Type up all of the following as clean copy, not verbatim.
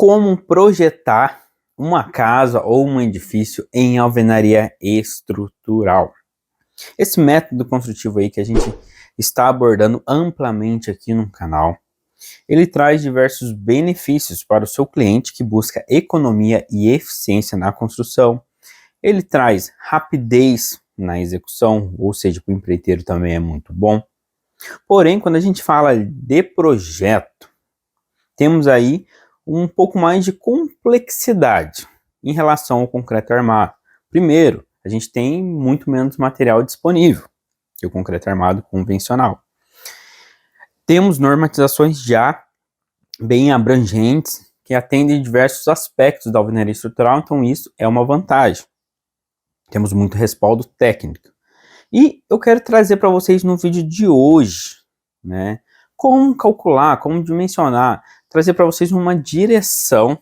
Como projetar uma casa ou um edifício em alvenaria estrutural. Esse método construtivo aí que a gente está abordando amplamente aqui no canal, ele traz diversos benefícios para o seu cliente que busca economia e eficiência na construção. Ele traz rapidez na execução, ou seja, para o empreiteiro também é muito bom. Porém, quando a gente fala de projeto, temos aí um pouco mais de complexidade em relação ao concreto armado. Primeiro, a gente tem muito menos material disponível que o concreto armado convencional. Temos normatizações já bem abrangentes que atendem diversos aspectos da alvenaria estrutural, então isso é uma vantagem. Temos muito respaldo técnico. E eu quero trazer para vocês no vídeo de hoje, né, como calcular, como dimensionar, trazer para vocês uma direção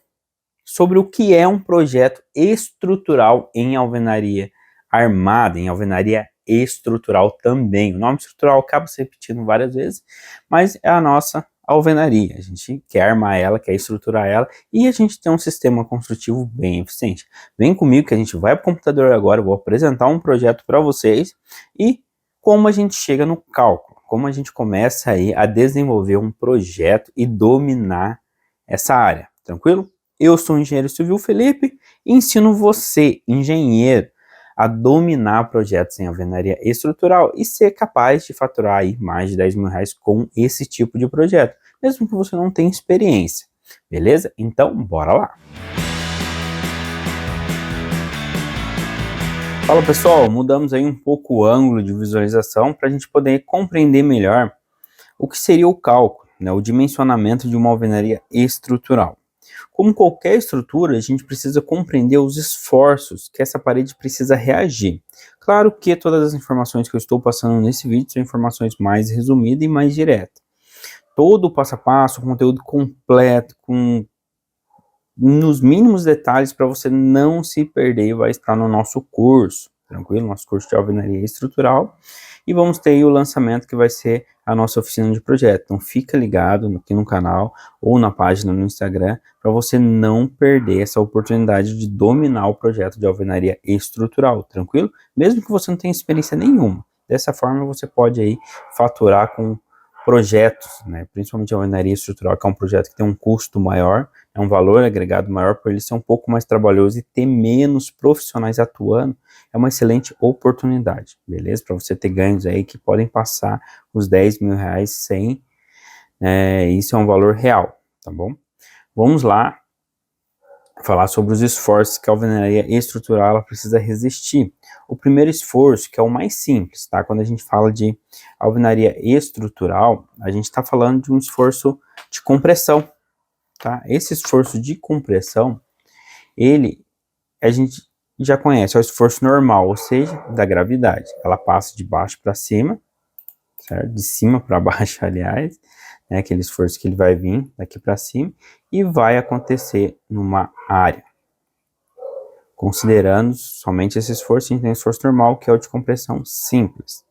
sobre o que é um projeto estrutural em alvenaria armada, em alvenaria estrutural também. O nome estrutural acaba se repetindo várias vezes, mas é a nossa alvenaria. A gente quer armar ela, quer estruturar ela, e a gente tem um sistema construtivo bem eficiente. Vem comigo que a gente vai para o computador agora, eu vou apresentar um projeto para vocês, e como a gente chega no cálculo, como a gente começa aí a desenvolver um projeto e dominar essa área, tranquilo? Eu sou o engenheiro civil Felipe e ensino você, engenheiro, a dominar projetos em alvenaria estrutural e ser capaz de faturar aí mais de 10 mil reais com esse tipo de projeto, mesmo que você não tenha experiência, beleza? Então, bora lá! Fala pessoal, mudamos aí um pouco o ângulo de visualização para a gente poder compreender melhor o que seria o cálculo, né, o dimensionamento de uma alvenaria estrutural. Como qualquer estrutura, a gente precisa compreender os esforços que essa parede precisa reagir. Claro que todas as informações que eu estou passando nesse vídeo são informações mais resumidas e mais diretas. Todo o passo a passo, o conteúdo completo, nos mínimos detalhes para você não se perder, vai estar no nosso curso, tranquilo? Nosso curso de alvenaria estrutural. E vamos ter aí o lançamento que vai ser a nossa oficina de projeto. Então fica ligado aqui no canal ou na página no Instagram para você não perder essa oportunidade de dominar o projeto de alvenaria estrutural, tranquilo? Mesmo que você não tenha experiência nenhuma. Dessa forma você pode aí faturar com projetos, né? Principalmente a alvenaria estrutural, que é um projeto que tem um custo maior, é um valor agregado maior, por ele ser um pouco mais trabalhoso e ter menos profissionais atuando, é uma excelente oportunidade, beleza? Para você ter ganhos aí que podem passar os 10 mil reais sem, isso é um valor real, tá bom? Vamos lá falar sobre os esforços que a alvenaria estrutural ela precisa resistir. O primeiro esforço, que é o mais simples, tá? Quando a gente fala de alvenaria estrutural, a gente está falando de um esforço de compressão, tá? Esse esforço de compressão, a gente já conhece, é o esforço normal, ou seja, da gravidade. Ela passa de baixo para cima, certo? De cima para baixo, aliás, né? Aquele esforço que ele vai vir daqui para cima e vai acontecer numa área. Considerando somente esse esforço, a gente tem o esforço normal, que é o de compressão simples.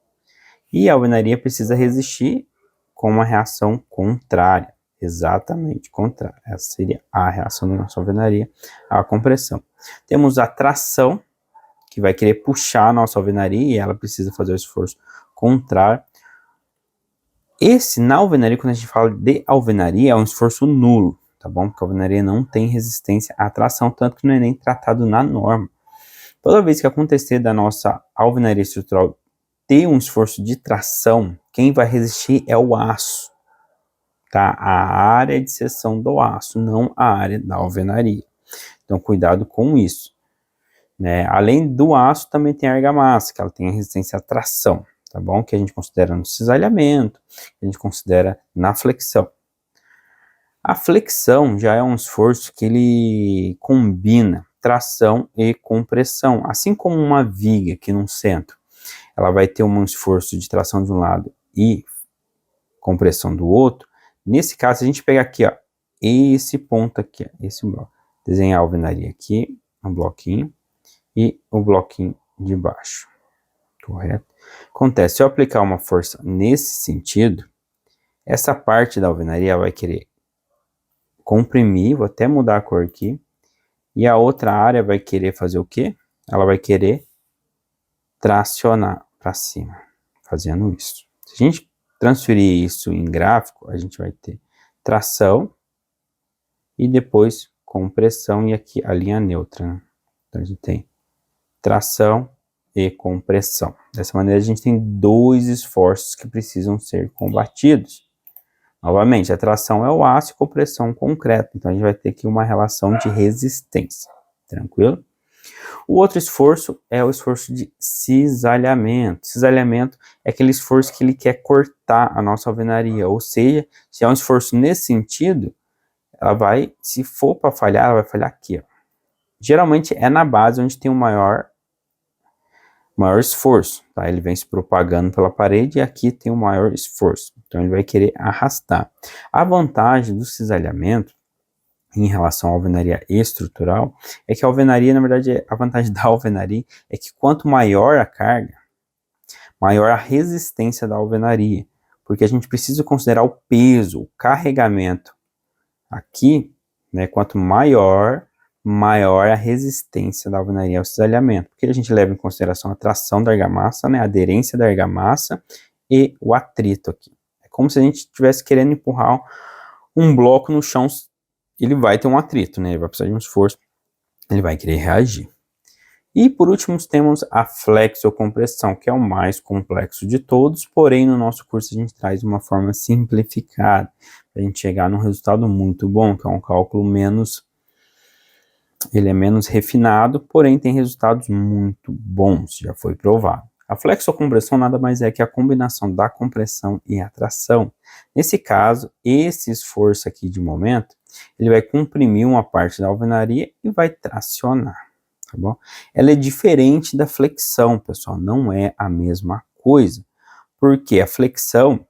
E a alvenaria precisa resistir com uma reação contrária. Exatamente contrária. Essa seria a reação da nossa alvenaria à compressão. Temos a tração, que vai querer puxar a nossa alvenaria e ela precisa fazer o esforço contrário. Na alvenaria, quando a gente fala de alvenaria, é um esforço nulo, tá bom? Porque a alvenaria não tem resistência à tração, tanto que não é nem tratado na norma. Toda vez que acontecer da nossa alvenaria estrutural ter um esforço de tração, quem vai resistir é o aço, tá? A área de seção do aço, não a área da alvenaria. Então, cuidado com isso, né? Além do aço, também tem a argamassa, que ela tem a resistência à tração, tá bom? Que a gente considera no cisalhamento, que a gente considera na flexão. A flexão já é um esforço que ele combina tração e compressão, assim como uma viga aqui no centro. Ela vai ter um esforço de tração de um lado e compressão do outro. Nesse caso, se a gente pegar aqui, ó, esse ponto aqui, ó, esse bloco, desenhar a alvenaria aqui, um bloquinho, e o bloquinho de baixo, correto? Acontece, se eu aplicar uma força nesse sentido, essa parte da alvenaria vai querer comprimir, vou até mudar a cor aqui, e a outra área vai querer fazer o quê? Ela vai querer tracionar para cima, fazendo isso. Se a gente transferir isso em gráfico, a gente vai ter tração e depois compressão e aqui a linha neutra, né? Então a gente tem tração e compressão. Dessa maneira a gente tem dois esforços que precisam ser combatidos. Novamente, a tração é o aço e compressão concreto, então a gente vai ter aqui uma relação de resistência, tranquilo? O outro esforço é o esforço de cisalhamento. Cisalhamento é aquele esforço que ele quer cortar a nossa alvenaria, ou seja, se é um esforço nesse sentido, ela vai, se for para falhar, ela vai falhar aqui, ó. Geralmente é na base onde tem o maior esforço, tá? Ele vem se propagando pela parede e aqui tem o maior esforço, então ele vai querer arrastar. A vantagem do cisalhamento em relação à alvenaria estrutural é que a alvenaria, na verdade, a vantagem da alvenaria é que quanto maior a carga, maior a resistência da alvenaria, porque a gente precisa considerar o peso, o carregamento aqui, né? Quanto maior a resistência da alvenaria ao cisalhamento, porque a gente leva em consideração a tração da argamassa, né? A aderência da argamassa e o atrito aqui. É como se a gente estivesse querendo empurrar um bloco no chão, ele vai ter um atrito, né? Ele vai precisar de um esforço, ele vai querer reagir. E por último temos a flexocompressão, que é o mais complexo de todos, porém no nosso curso a gente traz uma forma simplificada, para a gente chegar num resultado muito bom, que é um cálculo ele é menos refinado, porém tem resultados muito bons, já foi provado. A flexocompressão nada mais é que a combinação da compressão e a tração. Nesse caso, esse esforço aqui de momento, ele vai comprimir uma parte da alvenaria e vai tracionar, tá bom? Ela é diferente da flexão, pessoal, não é a mesma coisa, porque a flexão,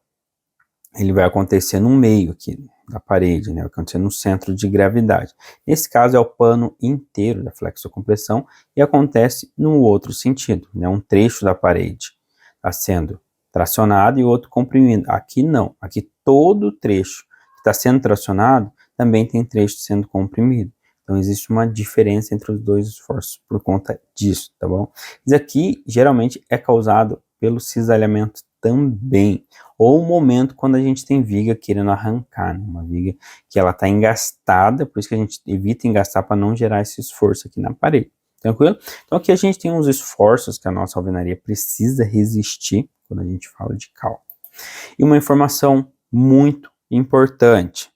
ele vai acontecer no meio aqui da parede, né? Vai acontecer no centro de gravidade. Nesse caso é o pano inteiro da flexocompressão e acontece no outro sentido, né? Um trecho da parede está sendo tracionado e outro comprimido. Aqui não, aqui todo trecho que está sendo tracionado também tem trecho sendo comprimido. Então existe uma diferença entre os dois esforços por conta disso, tá bom? Isso aqui geralmente é causado pelo cisalhamento também, ou o momento quando a gente tem viga querendo arrancar, né? Uma viga que ela está engastada, por isso que a gente evita engastar para não gerar esse esforço aqui na parede, tranquilo? Então aqui a gente tem uns esforços que a nossa alvenaria precisa resistir quando a gente fala de cálculo. E uma informação muito importante,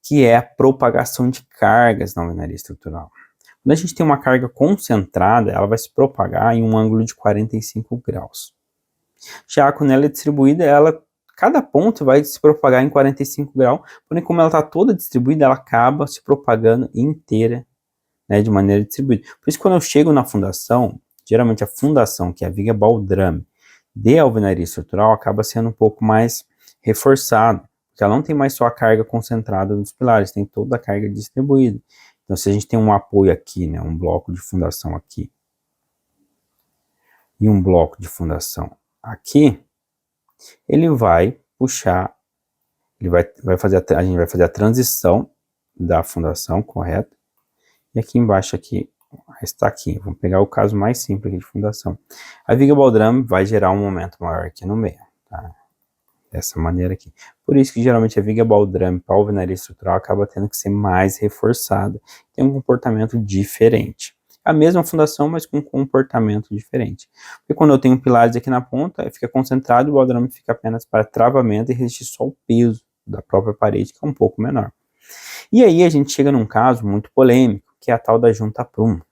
que é a propagação de cargas na alvenaria estrutural. Quando a gente tem uma carga concentrada, ela vai se propagar em um ângulo de 45 graus. Já quando ela é distribuída, cada ponto vai se propagar em 45 graus, porém como ela está toda distribuída, ela acaba se propagando inteira, né, de maneira distribuída. Por isso quando eu chego na fundação, geralmente a fundação, que é a viga baldrame de alvenaria estrutural, acaba sendo um pouco mais reforçada, porque ela não tem mais só a carga concentrada nos pilares, tem toda a carga distribuída. Então se a gente tem um apoio aqui, né, um bloco de fundação aqui, e um bloco de fundação aqui, ele vai puxar, a gente vai fazer a transição da fundação, correto? E aqui embaixo aqui, está aqui, vamos pegar o caso mais simples aqui de fundação. A viga baldrame vai gerar um momento maior aqui no meio, tá? Dessa maneira aqui. Por isso que geralmente a viga baldrame para a alvenaria estrutural acaba tendo que ser mais reforçada, tem um comportamento diferente. A mesma fundação, mas com um comportamento diferente. Porque quando eu tenho pilares aqui na ponta, fica concentrado e o baldrame fica apenas para travamento e resistir só o peso da própria parede, que é um pouco menor. E aí a gente chega num caso muito polêmico, que é a tal da junta a prumo,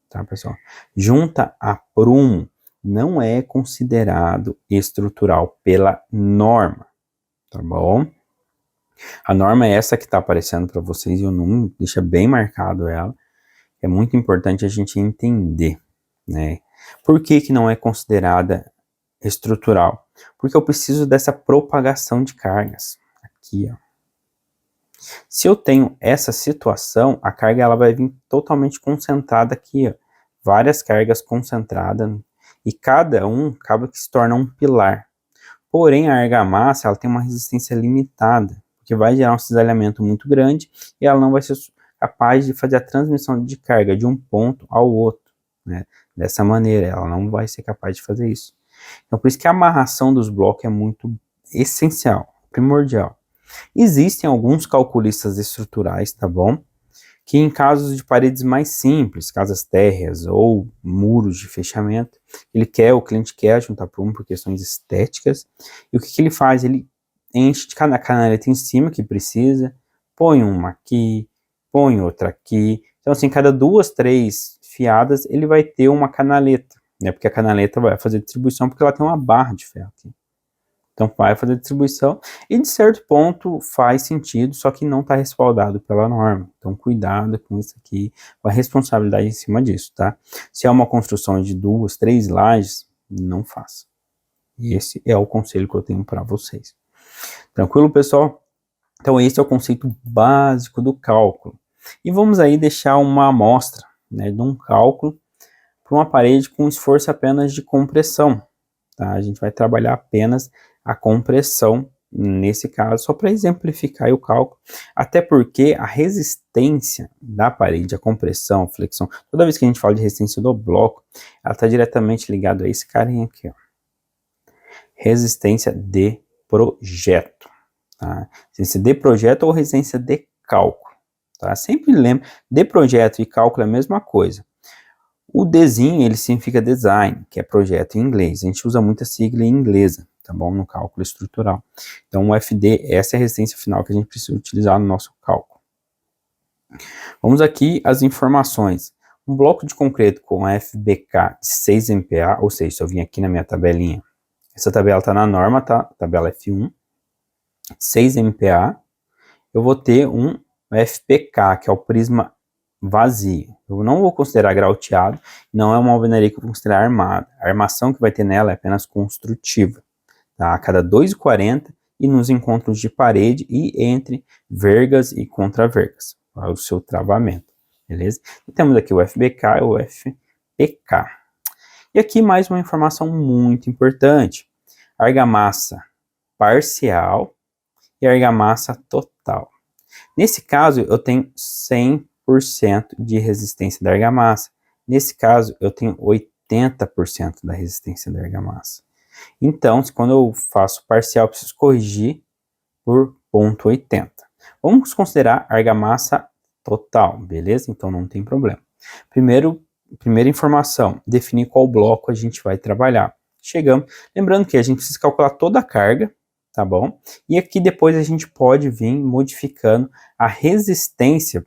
tá, pessoal? Junta a prumo não é considerado estrutural pela norma, tá bom? A norma é essa que está aparecendo para vocês e eu não deixa bem marcado ela. É muito importante a gente entender, né? Por que que não é considerada estrutural? Porque eu preciso dessa propagação de cargas. Aqui, ó. Se eu tenho essa situação, a carga ela vai vir totalmente concentrada aqui, ó. Várias cargas concentradas e cada um acaba que se torna um pilar. Porém, a argamassa ela tem uma resistência limitada, porque porque vai gerar um cisalhamento muito grande e ela não vai ser capaz de fazer a transmissão de carga de um ponto ao outro, né? Dessa maneira, ela não vai ser capaz de fazer isso. Então, por isso que a amarração dos blocos é muito essencial, primordial. Existem alguns calculistas estruturais, tá bom? Que em casos de paredes mais simples, casas térreas ou muros de fechamento, o cliente quer juntar por um por questões estéticas, e o que ele faz? Ele enche de cada canaleta em cima que precisa, põe uma aqui, põe outra aqui, então assim, cada 2, 3 fiadas ele vai ter uma canaleta, né, porque a canaleta vai fazer distribuição porque ela tem uma barra de ferro aqui. Então vai fazer distribuição e de certo ponto faz sentido, só que não está respaldado pela norma. Então cuidado com isso aqui, com a responsabilidade em cima disso, tá? Se é uma construção de 2, 3 lajes, não faça. E esse é o conselho que eu tenho para vocês. Tranquilo, pessoal? Então esse é o conceito básico do cálculo. E vamos aí deixar uma amostra, né, de um cálculo para uma parede com esforço apenas de compressão. Tá? A gente vai trabalhar apenas a compressão nesse caso, só para exemplificar o cálculo, até porque a resistência da parede, a compressão, flexão, toda vez que a gente fala de resistência do bloco, ela está diretamente ligada a esse carinha aqui, ó. Resistência de projeto, tá? Resistência de projeto ou resistência de cálculo, tá? Sempre lembra, de projeto e cálculo é a mesma coisa. O Dzinho, ele significa design, que é projeto em inglês. A gente usa muita sigla em inglesa, tá bom? No cálculo estrutural. Então, o FD, essa é a resistência final que a gente precisa utilizar no nosso cálculo. Vamos aqui às informações. Um bloco de concreto com FBK de 6 MPa, ou seja, se eu vim aqui na minha tabelinha, essa tabela está na norma, tá? Tabela F1, 6 MPa, eu vou ter um FPK, que é o prisma vazio. Eu não vou considerar grauteado, não é uma alvenaria que eu vou considerar armada. A armação que vai ter nela é apenas construtiva, tá? A cada 2,40 e nos encontros de parede e entre vergas e contravergas, para o seu travamento, beleza? E temos aqui o FBK e o FPK. E aqui mais uma informação muito importante: argamassa parcial e argamassa total. Nesse caso, eu tenho 100% de resistência da argamassa. Nesse caso, eu tenho 80% da resistência da argamassa. Então, quando eu faço parcial, eu preciso corrigir por 0,80. Vamos considerar argamassa total, beleza? Então, não tem problema. Primeira informação, definir qual bloco a gente vai trabalhar. Chegamos, lembrando que a gente precisa calcular toda a carga, tá bom? E aqui depois a gente pode vir modificando a resistência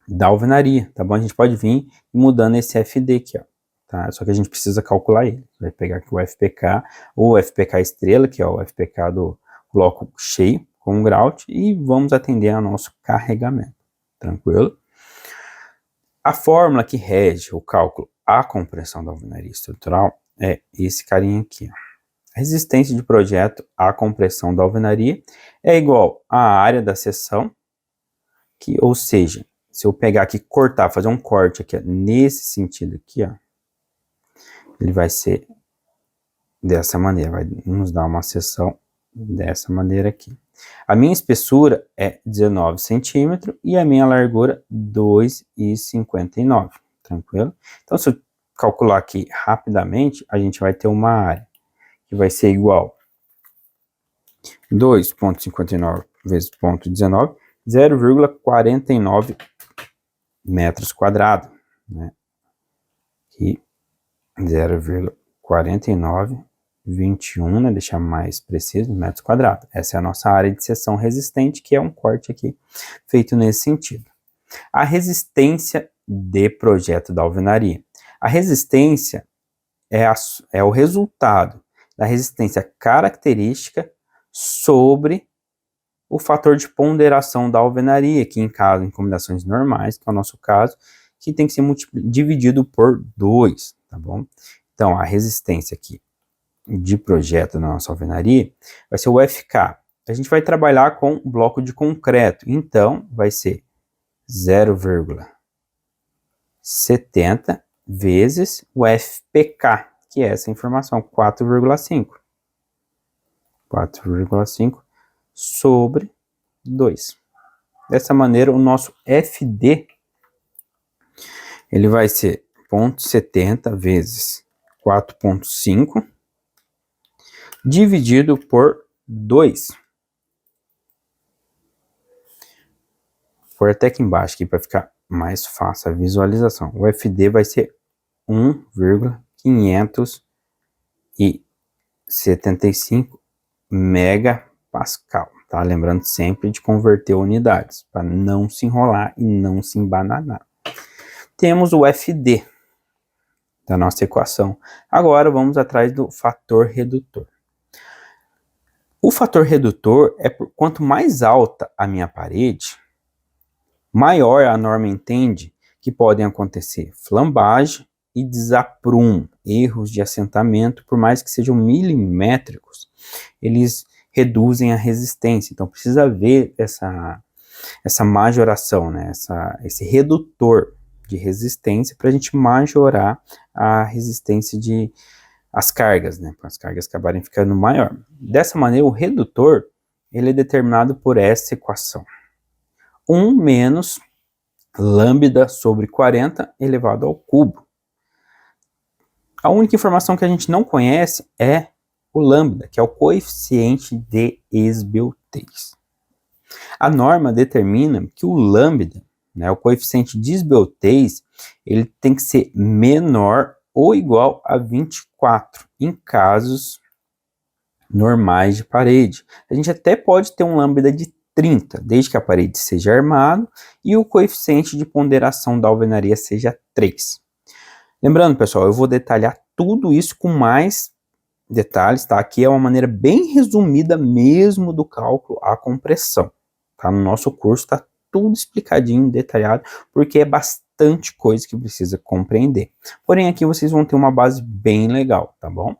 da alvenaria, tá bom? A gente pode vir mudando esse FD aqui, ó, tá? Só que a gente precisa calcular ele. Vai pegar aqui o FPK, ou o FPK estrela, que é o FPK do bloco cheio, com um grout, e vamos atender ao nosso carregamento, tranquilo? A fórmula que rege o cálculo a compressão da alvenaria estrutural é esse carinha aqui, ó. A resistência de projeto à compressão da alvenaria é igual à área da seção, que, ou seja, se eu pegar aqui, cortar, fazer um corte aqui, ó, nesse sentido aqui, ó, ele vai ser dessa maneira, vai nos dar uma seção dessa maneira aqui. A minha espessura é 19 centímetros e a minha largura 2,59, tranquilo? Então, se eu calcular aqui rapidamente, a gente vai ter uma área que vai ser igual 2,59 vezes 0,19, 0,49 metros quadrados, né? E 0,4921, né? Deixar mais preciso, metros quadrados. Essa é a nossa área de seção resistente, que é um corte aqui feito nesse sentido. A resistência de projeto da alvenaria. A resistência é o resultado da resistência característica sobre o fator de ponderação da alvenaria, que em combinações normais, que é o nosso caso, que tem que ser dividido por 2, tá bom? Então, a resistência aqui de projeto da nossa alvenaria vai ser o FK. A gente vai trabalhar com bloco de concreto, então vai ser 0,70 vezes o FPK, que é essa informação, 4,5. 4,5 sobre 2. Dessa maneira, o nosso FD ele vai ser 0,70 vezes 4,5 dividido por 2. Vou até aqui embaixo para ficar mais fácil a visualização. O FD vai ser 1,575 megapascal, tá? Lembrando sempre de converter unidades, para não se enrolar e não se embananar. Temos o FD da nossa equação. Agora vamos atrás do fator redutor. O fator redutor é quanto mais alta a minha parede, maior a norma entende que podem acontecer flambagem e desaprumo, erros de assentamento, por mais que sejam milimétricos, eles reduzem a resistência. Então precisa ver essa majoração, né? Esse redutor de resistência para a gente majorar a resistência as cargas, né? Para as cargas acabarem ficando maior. Dessa maneira, o redutor ele é determinado por essa equação. 1 menos lambda sobre 40 elevado ao cubo. A única informação que a gente não conhece é o lambda, que é o coeficiente de esbeltez. A norma determina que o lambda, né, o coeficiente de esbeltez, ele tem que ser menor ou igual a 24 em casos normais de parede. A gente até pode ter um lambda de 30, desde que a parede seja armada e o coeficiente de ponderação da alvenaria seja 3. Lembrando, pessoal, eu vou detalhar tudo isso com mais detalhes, tá? Aqui é uma maneira bem resumida mesmo do cálculo à compressão, tá? No nosso curso tá tudo explicadinho, detalhado, porque é bastante coisa que precisa compreender. Porém, aqui vocês vão ter uma base bem legal, tá bom?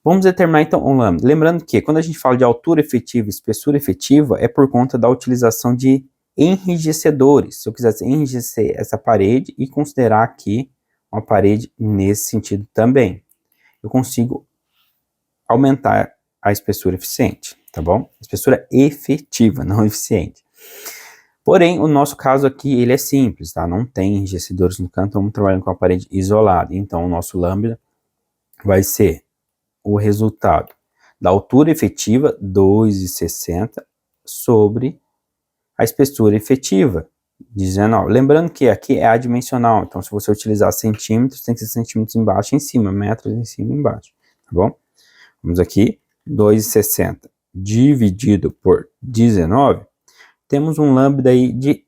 Vamos determinar então o lambda. Lembrando que quando a gente fala de altura efetiva e espessura efetiva, é por conta da utilização de enrijecedores. Se eu quisesse enrijecer essa parede e considerar aqui uma parede nesse sentido também, eu consigo aumentar a espessura eficiente, tá bom? Espessura efetiva, não eficiente. Porém, o nosso caso aqui, ele é simples, tá? Não tem enrijecedores no canto, vamos trabalhando com a parede isolada. Então, o nosso lambda vai ser o resultado da altura efetiva, 2,60, sobre a espessura efetiva, 19. Lembrando que aqui é adimensional, então se você utilizar centímetros, tem que ser centímetros embaixo e em cima, metros em cima e embaixo, tá bom? Vamos aqui, 2,60 dividido por 19, temos um lambda aí de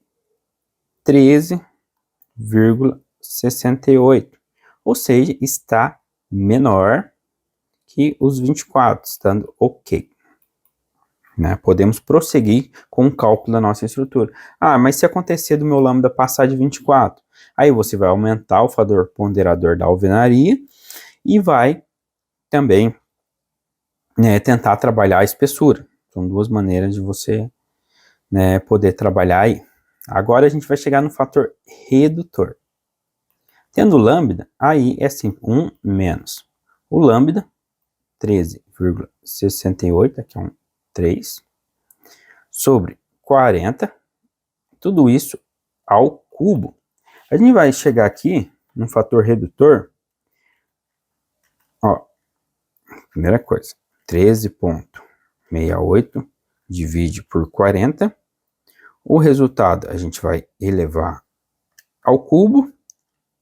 13,68, ou seja, está menor que os 24, estando ok. Né? Podemos prosseguir com o cálculo da nossa estrutura. Ah, mas se acontecer do meu lambda passar de 24, aí você vai aumentar o fator ponderador da alvenaria e vai também, né, tentar trabalhar a espessura. São duas maneiras de você, né, poder trabalhar aí. Agora a gente vai chegar no fator redutor. Tendo lambda, aí é simples, 1 menos o lambda, 13,68, aqui é um 3, sobre 40, tudo isso ao cubo. A gente vai chegar aqui no fator redutor, ó, primeira coisa, 13,68 divide por 40, o resultado a gente vai elevar ao cubo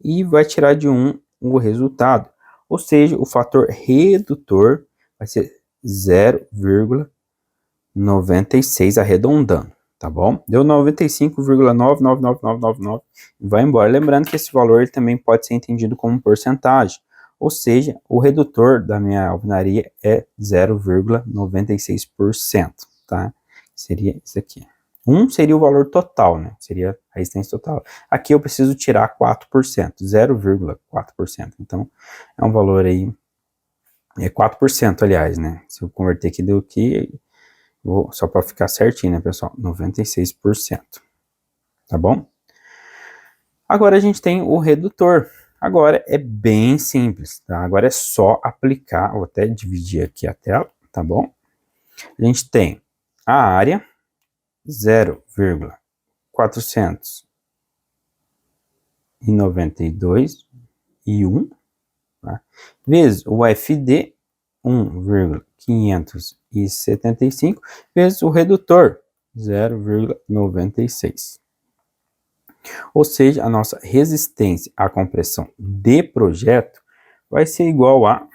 e vai tirar de 1 o resultado, ou seja, o fator redutor vai ser 0,96 arredondando, tá bom? Deu 95,999999 e vai embora. Lembrando que esse valor ele também pode ser entendido como porcentagem, ou seja, o redutor da minha alvenaria é 0,96%, tá? Seria isso aqui. 1 seria o valor total, né? Seria a resistência total. Aqui eu preciso tirar 4%, 0,4%. Então, é um valor aí, é 4%, aliás, né? Se eu converter aqui, deu aqui, só para ficar certinho, né, pessoal? 96%. Tá bom? Agora a gente tem o redutor. Agora é bem simples, tá? Agora é só aplicar, vou até dividir aqui a tela, tá bom? A gente tem a área, 0,492,1, tá? Vezes o FD, 1,575, vezes o redutor, 0,96. Ou seja, a nossa resistência à compressão de projeto vai ser igual a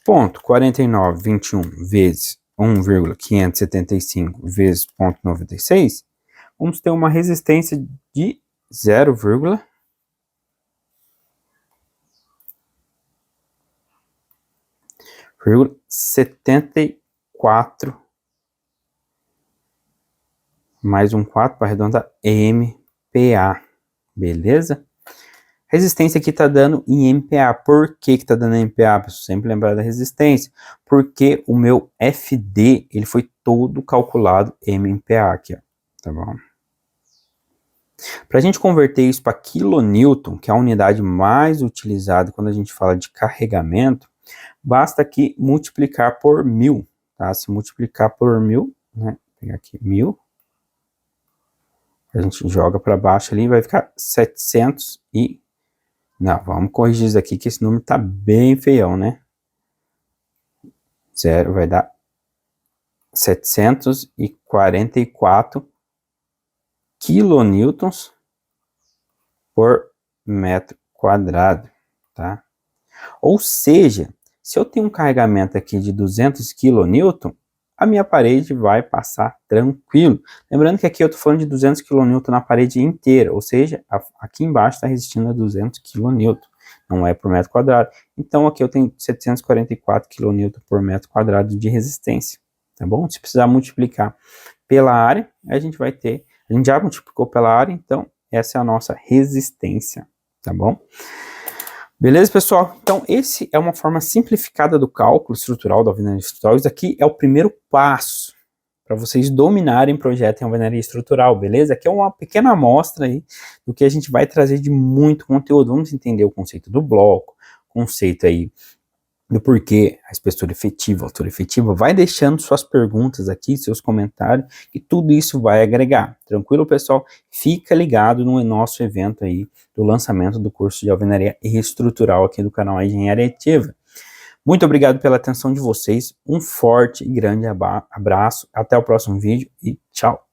0,4921 vezes 1,575 vezes 0,96, vamos ter uma resistência de 0,74 mais um 4 para arredondar MPa, beleza? Resistência aqui está dando em MPa. Por que está dando em MPa? Preciso sempre lembrar da resistência. Porque o meu FD, ele foi todo calculado em MPa aqui, ó, tá bom? Para a gente converter isso para quilonewton, que é a unidade mais utilizada quando a gente fala de carregamento, basta aqui multiplicar por 1000, tá? Se multiplicar por 1000, né? Vou pegar aqui 1000. A gente joga para baixo ali, vai ficar 700 e... Não, vamos corrigir isso aqui, que esse número tá bem feião, né? Zero vai dar 744 quilonewtons por metro quadrado, tá? Ou seja, se eu tenho um carregamento aqui de 200 kN, a minha parede vai passar tranquilo. Lembrando que aqui eu estou falando de 200 kN na parede inteira, ou seja, aqui embaixo está resistindo a 200 kN, não é por metro quadrado. Então aqui eu tenho 744 kN por metro quadrado de resistência, tá bom? Se precisar multiplicar pela área, a gente vai ter, a gente já multiplicou pela área, então essa é a nossa resistência, tá bom? Beleza, pessoal? Então, esse é uma forma simplificada do cálculo estrutural da alvenaria estrutural. Isso aqui é o primeiro passo para vocês dominarem projeto em alvenaria estrutural, beleza? Aqui é uma pequena amostra aí do que a gente vai trazer de muito conteúdo. Vamos entender o conceito do bloco, conceito aí do porquê a espessura efetiva, a altura efetiva. Vai deixando suas perguntas aqui, seus comentários, e tudo isso vai agregar. Tranquilo, pessoal? Fica ligado no nosso evento aí do lançamento do curso de alvenaria estrutural aqui do canal Engenharia Aditiva. Muito obrigado pela atenção de vocês, um forte e grande abraço, até o próximo vídeo e tchau!